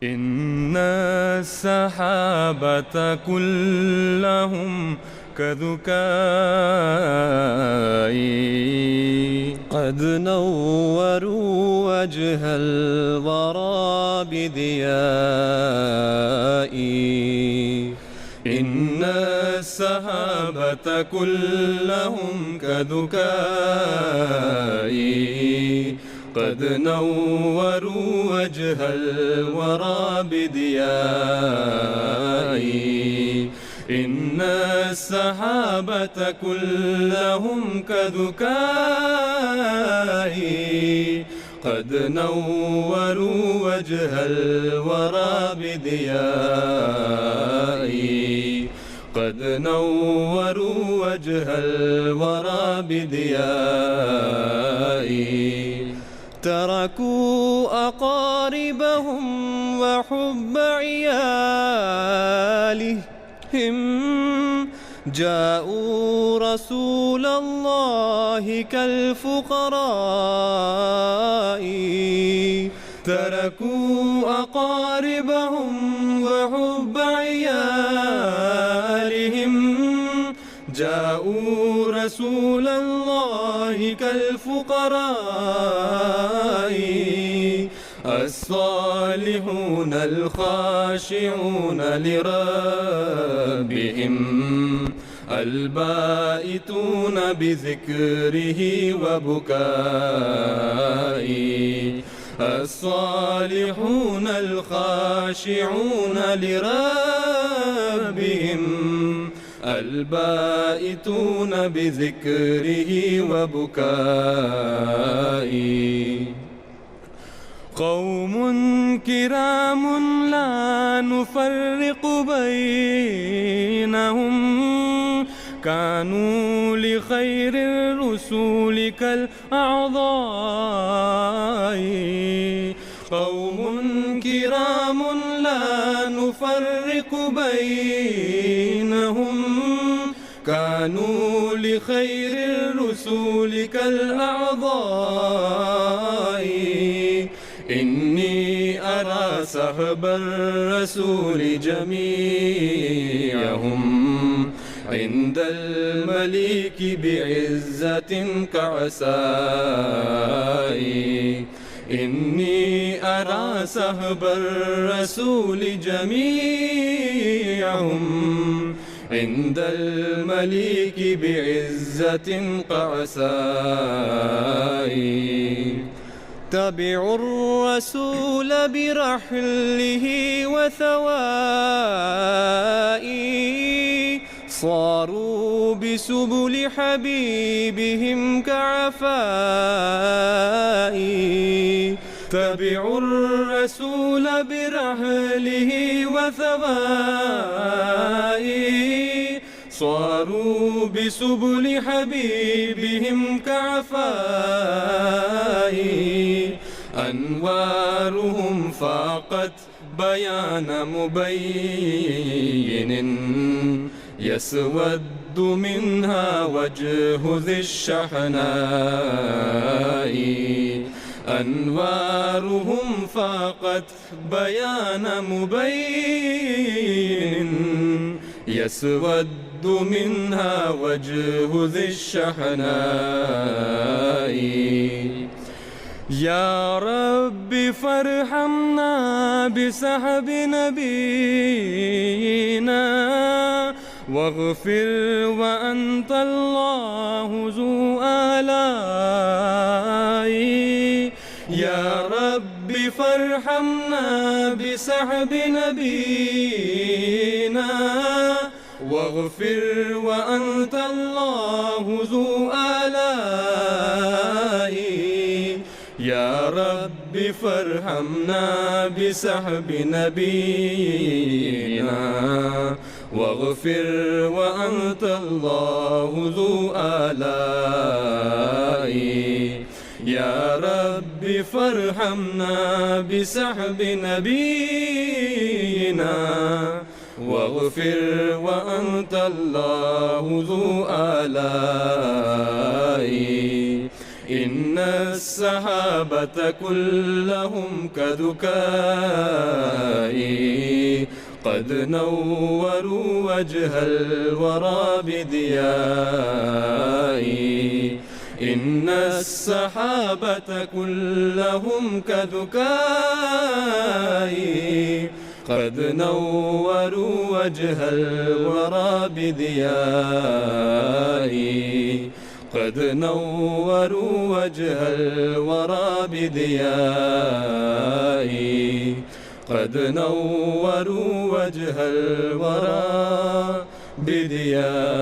إن السحابة كلهم كذكائي قد نوروا وجه الورى بضيائي. إن السحابة كلهم كذكائي قد نوروا وجه الورى بديائي. إن السحابة كلهم كذكائي قد نوروا وجه الورى بديائي. قد نوروا وجه الورى بديائي. تركوا أقاربهم وحب عيالهم، جاءوا رسول الله كالفقراء. تركوا أقاربهم وحب عيالهم، جاءوا رسول الله كالفقراء. الصالحون الخاشعون لربهم، البائتون بذكره وبكائي. الصالحون الخاشعون لربهم، البائتون بذكره وبكائي. قوم كرام لا نفرق بينهم، كانوا لخير الرسول كالأعضاء. قوم كرام لا نفرق بينهم، كانوا لخير الرسول كالأعضاء. إني أرى صحب الرسول جميعهم عند المليك بعزة كعسائي. إني أرى صحب الرسول جميعهم عند المليك بعزة كعسائي. تبعوا الرسول برحله وثوائي، صاروا بسبل حبيبهم كعفائي. تبعوا الرسول برحله وثوائي، صاروا بسبل حبيبهم كعفائي. أنوارهم فاقت بيان مبين، يسود منها وجه ذي الشحناء. أنوارهم فاقت بيان مبين، يسود منها وجه ذي الشحناء. يا رب فارحمنا بسحب نبينا، واغفر وأنت الله ذو آلاء. يا رب فارحمنا بسحب نبينا، واغفر وأنت الله ذو آلاء. يا رب فارحمنا بسحب نبينا، واغفر وأنت الله ذو آلاء. يا رب فارحمنا بسحب نبينا، واغفر وأنت الله ذو آلاء. إن السحابة كلهم كذكائي قد نوروا وجه الورى بديائي إن السحابة كلهم كذكائي قد نوروا وجه الورى بديائي قد نوروا وجه الورى بديائي قد نوروا وجه الورى بديائي